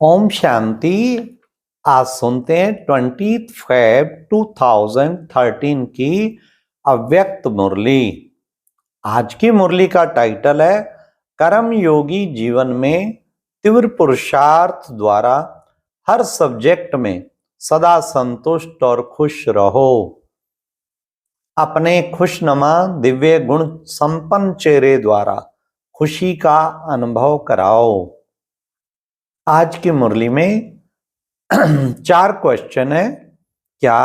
ओम शांति। आज सुनते हैं 20 Feb 2013 की अव्यक्त मुरली। आज की मुरली का टाइटल है कर्म योगी जीवन में तीव्र पुरुषार्थ द्वारा हर सब्जेक्ट में सदा संतुष्ट और खुश रहो। अपने खुशनुमा दिव्य गुण संपन्न चेहरे द्वारा खुशी का अनुभव कराओ। आज की मुरली में 4 क्वेश्चन है। क्या?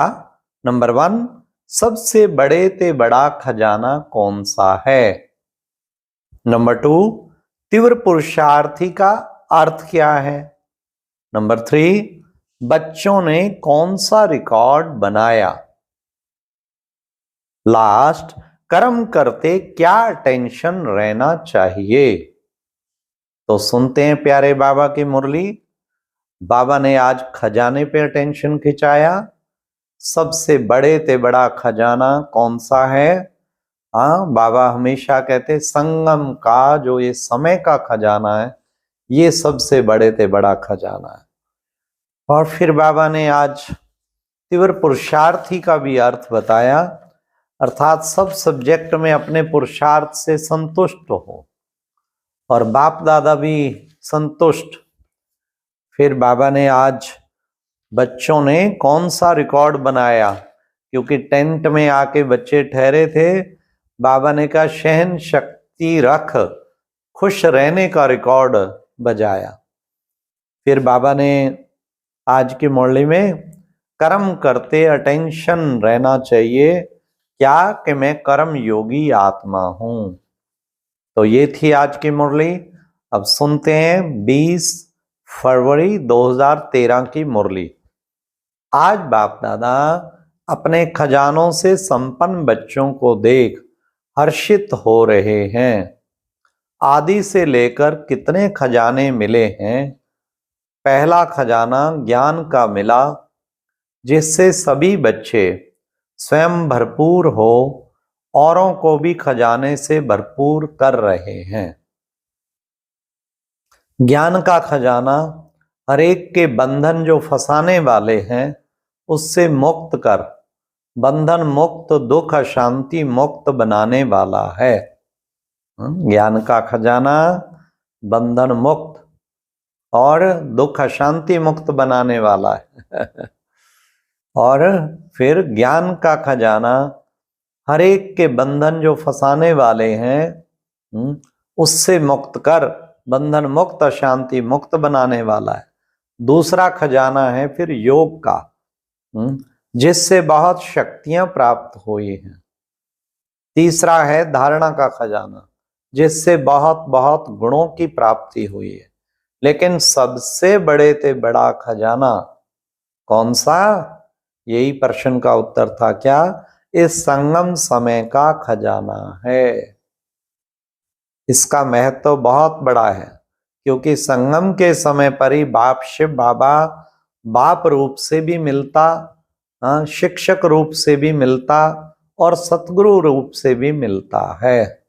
नंबर 1, सबसे बड़े ते बड़ा खजाना कौन सा है? नंबर 2, तीव्र पुरुषार्थी का अर्थ क्या है? नंबर 3, बच्चों ने कौन सा रिकॉर्ड बनाया? लास्ट, कर्म करते क्या टेंशन रहना चाहिए? तो सुनते हैं प्यारे बाबा की मुरली। बाबा ने आज खजाने पे अटेंशन खिंचाया। सबसे बड़े ते बड़ा खजाना कौन सा है? हाँ, बाबा हमेशा कहते संगम का जो ये समय का खजाना है, ये सबसे बड़े ते बड़ा खजाना है। और फिर बाबा ने आज तीव्र पुरुषार्थी का भी अर्थ बताया, अर्थात सब सब्जेक्ट में अपने पुरुषार्थ से संतुष्ट हो और बाप दादा भी संतुष्ट। फिर बाबा ने आज बच्चों ने कौन सा रिकॉर्ड बनाया, क्योंकि टेंट में आके बच्चे ठहरे थे। बाबा ने कहा सहन शक्ति रख, खुश रहने का रिकॉर्ड बजाया। फिर बाबा ने आज की मुरली में कर्म करते अटेंशन रहना चाहिए, क्या कि मैं कर्म योगी आत्मा हूं। तो ये थी आज की मुरली। अब सुनते हैं 20 फरवरी 2013 की मुरली। आज बाप दादा अपने खजानों से संपन्न बच्चों को देख हर्षित हो रहे हैं। आदि से लेकर कितने खजाने मिले हैं। पहला खजाना ज्ञान का मिला, जिससे सभी बच्चे स्वयं भरपूर हो, औरों को भी खजाने से भरपूर कर रहे हैं। ज्ञान का खजाना हर एक के बंधन जो फंसाने वाले हैं उससे मुक्त कर बंधन मुक्त, दुख अशांति मुक्त बनाने वाला है। ज्ञान का खजाना बंधन मुक्त और दुख अशांति मुक्त बनाने वाला है। और फिर ज्ञान का खजाना हर एक के बंधन जो फंसाने वाले हैं उससे मुक्त कर बंधन मुक्त अशांति मुक्त बनाने वाला है। दूसरा खजाना है फिर योग का, जिससे बहुत शक्तियां प्राप्त हुई हैं। तीसरा है धारणा का खजाना, जिससे बहुत बहुत गुणों की प्राप्ति हुई है। लेकिन सबसे बड़े ते बड़ा खजाना कौन सा? यही प्रश्न का उत्तर था। क्या? इस संगम समय का खजाना है। इसका महत्व बहुत बड़ा है, क्योंकि संगम के समय पर ही बाप शिव बाबा बाप रूप से भी मिलता, शिक्षक रूप से भी मिलता और सतगुरु रूप से भी मिलता है।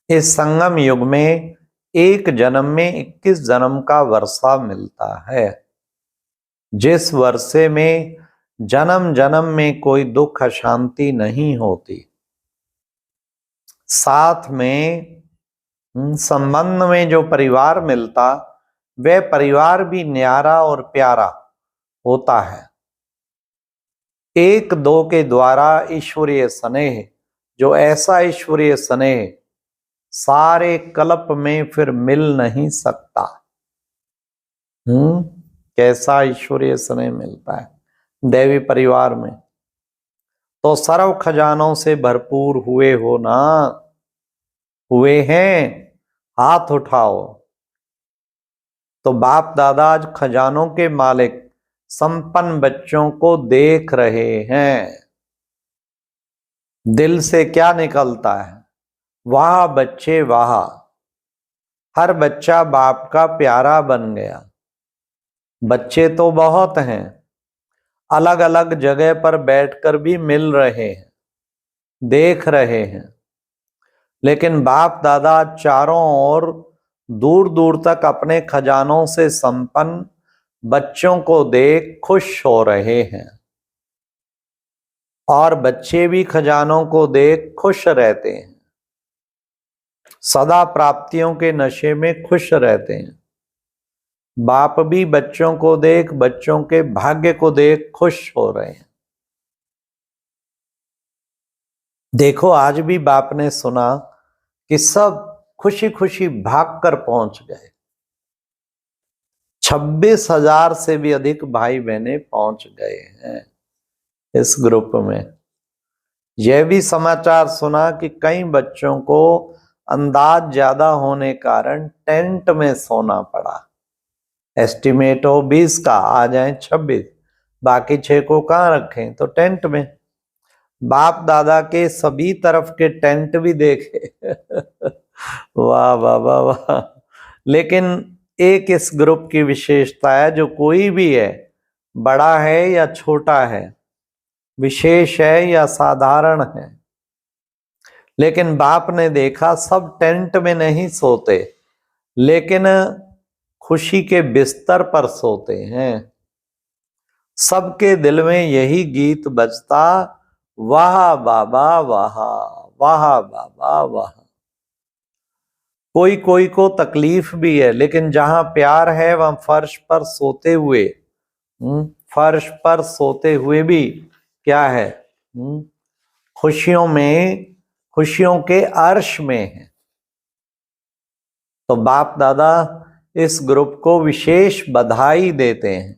इस संगम युग में एक जन्म में 21 जन्म का वर्षा मिलता है, जिस वर्षे में जन्म जन्म में कोई दुख अशांति नहीं होती। साथ में संबंध में जो परिवार मिलता, वह परिवार भी न्यारा और प्यारा होता है। एक दो के द्वारा ईश्वरीय स्नेह, जो ऐसा ईश्वरीय स्नेह सारे कल्प में फिर मिल नहीं सकता। कैसा ईश्वरीय स्नेह मिलता है देवी परिवार में। तो सर्व खजानों से भरपूर हुए हो ना? हुए हैं? हाथ उठाओ। तो बाप दादा आज खजानों के मालिक संपन्न बच्चों को देख रहे हैं। दिल से क्या निकलता है? वाह बच्चे वाह, हर बच्चा बाप का प्यारा बन गया। बच्चे तो बहुत हैं, अलग अलग जगह पर बैठकर भी मिल रहे हैं, देख रहे हैं, लेकिन बाप दादा चारों ओर दूर दूर तक अपने खजानों से संपन्न बच्चों को देख खुश हो रहे हैं और बच्चे भी खजानों को देख खुश रहते हैं, सदा प्राप्तियों के नशे में खुश रहते हैं। बाप भी बच्चों को देख, बच्चों के भाग्य को देख खुश हो रहे हैं। देखो आज भी बाप ने सुना कि सब खुशी खुशी भागकर पहुंच गए। 26,000 से भी अधिक भाई बहने पहुंच गए हैं इस ग्रुप में। यह भी समाचार सुना कि कई बच्चों को अंदाज ज्यादा होने कारण टेंट में सोना पड़ा। एस्टिमेट हो 20 का, आ जाए 26, बाकी 6 को कहाँ रखें, तो टेंट में। बाप दादा के सभी तरफ के टेंट भी देखे वाह वाह वाह वाह। लेकिन एक इस ग्रुप की विशेषता है, जो कोई भी है, बड़ा है या छोटा है, विशेष है या साधारण है, लेकिन बाप ने देखा सब टेंट में नहीं सोते, लेकिन खुशी के बिस्तर पर सोते हैं। सबके दिल में यही गीत बजता, वाह बाबा वाह, वाह बाबा वाह। कोई कोई को तकलीफ भी है, लेकिन जहां प्यार है वहां फर्श पर सोते हुए, फर्श पर सोते हुए भी क्या है, खुशियों में, खुशियों के अर्श में है। तो बाप दादा इस ग्रुप को विशेष बधाई देते हैं।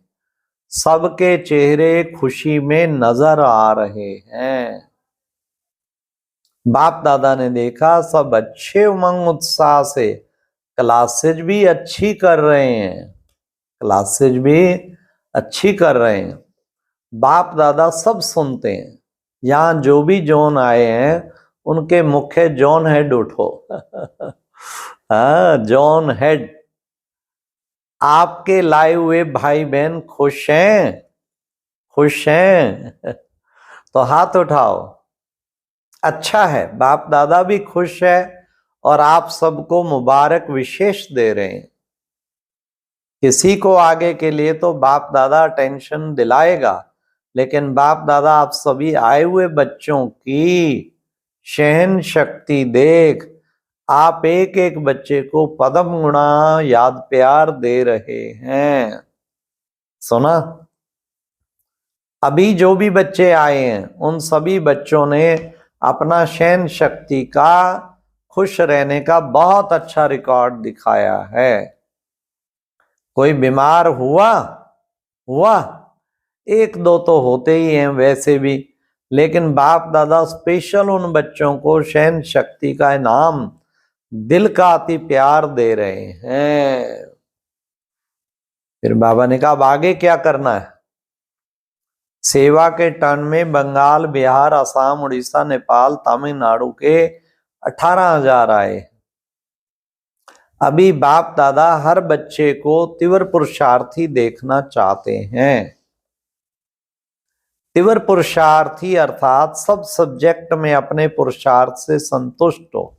सबके चेहरे खुशी में नजर आ रहे हैं। बाप दादा ने देखा सब अच्छे उमंग उत्साह से क्लासेज भी अच्छी कर रहे हैं, क्लासेज भी अच्छी कर रहे हैं। बाप दादा सब सुनते हैं। यहाँ जो भी जॉन आए हैं उनके मुख्य जॉन हेड उठो हाँ, जॉन हेड। आपके लाए हुए भाई बहन खुश हैं, खुश हैं तो हाथ उठाओ। अच्छा है, बाप दादा भी खुश है और आप सबको मुबारक विशेष दे रहे हैं। किसी को आगे के लिए तो बाप दादा टेंशन दिलाएगा, लेकिन बाप दादा आप सभी आए हुए बच्चों की सहन शक्ति देख आप एक एक बच्चे को पद्म गुणा याद प्यार दे रहे हैं। सुना? अभी जो भी बच्चे आए हैं उन सभी बच्चों ने अपना सहन शक्ति का, खुश रहने का बहुत अच्छा रिकॉर्ड दिखाया है। कोई बीमार हुआ, एक दो तो होते ही हैं वैसे भी, लेकिन बाप दादा स्पेशल उन बच्चों को सहन शक्ति का इनाम, दिल का अति प्यार दे रहे हैं। फिर बाबा ने कहा अब आगे क्या करना है। सेवा के टर्न में बंगाल, बिहार, असम, उड़ीसा, नेपाल, तमिलनाडु के 18,000 आए। अभी बाप दादा हर बच्चे को तीव्र पुरुषार्थी देखना चाहते हैं। तीव्र पुरुषार्थी अर्थात सब सब्जेक्ट में अपने पुरुषार्थ से संतुष्ट हो।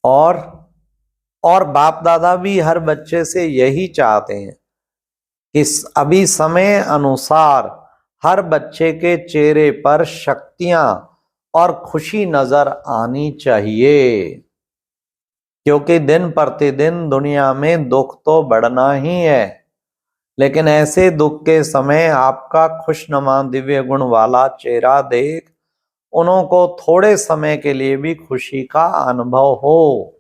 और बाप दादा भी हर बच्चे से यही चाहते हैं कि अभी समय अनुसार हर बच्चे के चेहरे पर शक्तियां और खुशी नजर आनी चाहिए, क्योंकि दिन प्रतिदिन दुनिया में दुख तो बढ़ना ही है। लेकिन ऐसे दुख के समय आपका खुशनुमा दिव्य गुण वाला चेहरा देख उन्हों को थोड़े समय के लिए भी खुशी का अनुभव हो।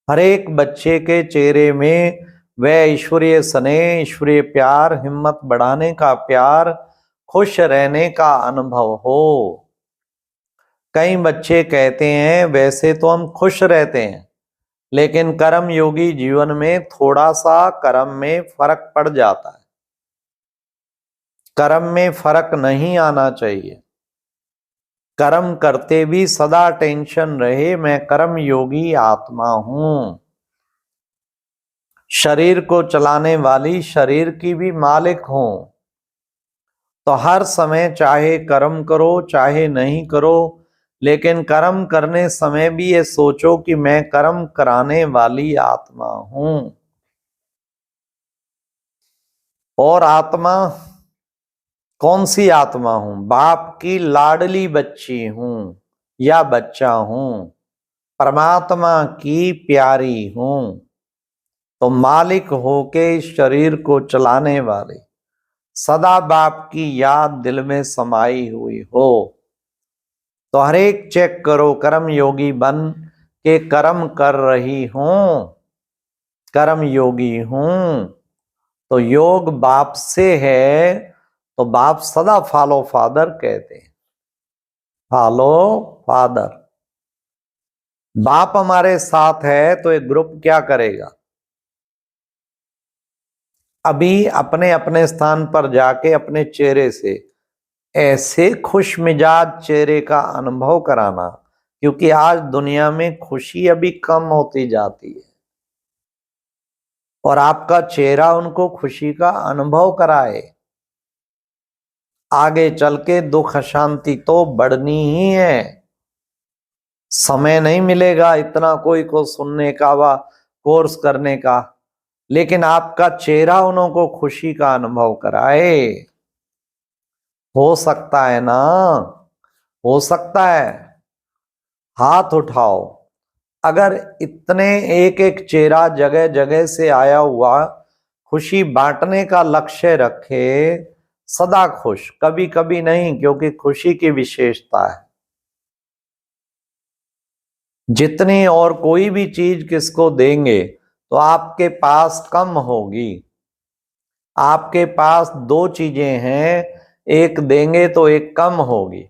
हर एक बच्चे के चेहरे में वह ईश्वरीय स्नेह, ईश्वरीय प्यार, हिम्मत बढ़ाने का प्यार, खुश रहने का अनुभव हो। कई बच्चे कहते हैं वैसे तो हम खुश रहते हैं, लेकिन कर्म योगी जीवन में थोड़ा सा कर्म में फर्क पड़ जाता है। कर्म में फर्क नहीं आना चाहिए। कर्म करते भी सदा टेंशन रहे मैं कर्म योगी आत्मा हूं। शरीर को चलाने वाली शरीर की भी मालिक हूं, तो हर समय चाहे कर्म करो चाहे नहीं करो, लेकिन कर्म करने समय भी ये सोचो कि मैं कर्म कराने वाली आत्मा हूं। और आत्मा कौन सी आत्मा हूं? बाप की लाडली बच्ची हूं या बच्चा हूं, परमात्मा की प्यारी हूं। तो मालिक होके इस शरीर को चलाने वाले, सदा बाप की याद दिल में समाई हुई हो। तो हर एक चेक करो, कर्म योगी बन के कर्म कर रही हूं, कर्म योगी हूं। तो योग बाप से है, तो बाप सदा फॉलो फादर कहते हैं, फॉलो फादर। बाप हमारे साथ है तो एक ग्रुप क्या करेगा? अभी अपने अपने स्थान पर जाके अपने चेहरे से ऐसे खुश मिजाज चेहरे का अनुभव कराना, क्योंकि आज दुनिया में खुशी अभी कम होती जाती है, और आपका चेहरा उनको खुशी का अनुभव कराए। आगे चल के दुख अशांति तो बढ़नी ही है, समय नहीं मिलेगा इतना कोई को सुनने का व कोर्स करने का, लेकिन आपका चेहरा उनको खुशी का अनुभव कराए। हो सकता है ना? हो सकता है। हाथ उठाओ। अगर इतने एक एक चेहरा जगह जगह से आया हुआ खुशी बांटने का लक्ष्य रखे, सदा खुश, कभी कभी नहीं, क्योंकि खुशी की विशेषता है। जितनी और कोई भी चीज किसको देंगे तो आपके पास कम होगी। आपके पास दो चीजें हैं, एक देंगे तो एक कम होगी।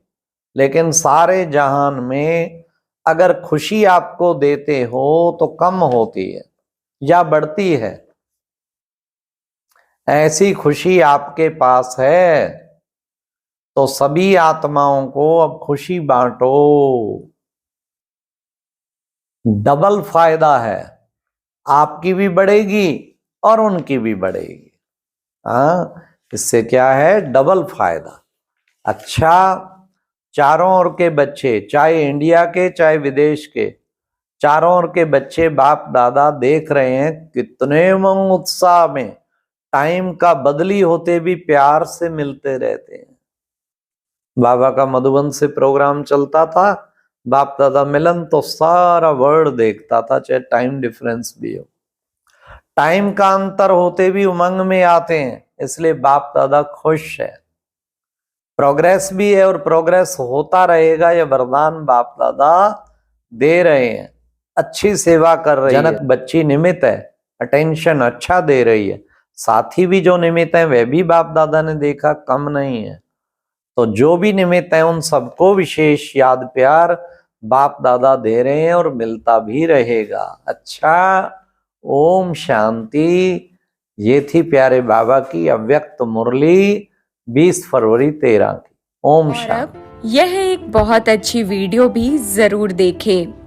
लेकिन सारे जहान में अगर खुशी आपको देते हो तो कम होती है या बढ़ती है। ऐसी खुशी आपके पास है तो सभी आत्माओं को अब खुशी बांटो। डबल फायदा है, आपकी भी बढ़ेगी और उनकी भी बढ़ेगी। हाँ, इससे क्या है? डबल फायदा। अच्छा, चारों ओर के बच्चे, चाहे इंडिया के चाहे विदेश के, चारों ओर के बच्चे बाप दादा देख रहे हैं कितने उमंग उत्साह में टाइम का बदली होते भी प्यार से मिलते रहते हैं। बाबा का मधुबन से प्रोग्राम चलता था, बाप दादा मिलन, तो सारा वर्ल्ड देखता था, चाहे टाइम डिफरेंस भी हो। टाइम का अंतर होते भी उमंग में आते हैं, इसलिए बाप दादा खुश है। प्रोग्रेस भी है और प्रोग्रेस होता रहेगा, ये वरदान बाप दादा दे रहे हैं। अच्छी सेवा कर रही है, जनक बच्ची निमित्त है, अटेंशन अच्छा दे रही है। साथी भी जो निमित्त है वह भी बाप दादा ने देखा कम नहीं है। तो जो भी निमित्त है उन सबको विशेष याद प्यार बाप दादा दे रहे हैं और मिलता भी रहेगा। अच्छा, ओम शांति। ये थी प्यारे बाबा की अव्यक्त मुरली 20 फरवरी 13 की। ओम शांति। यह एक बहुत अच्छी वीडियो भी जरूर देखें।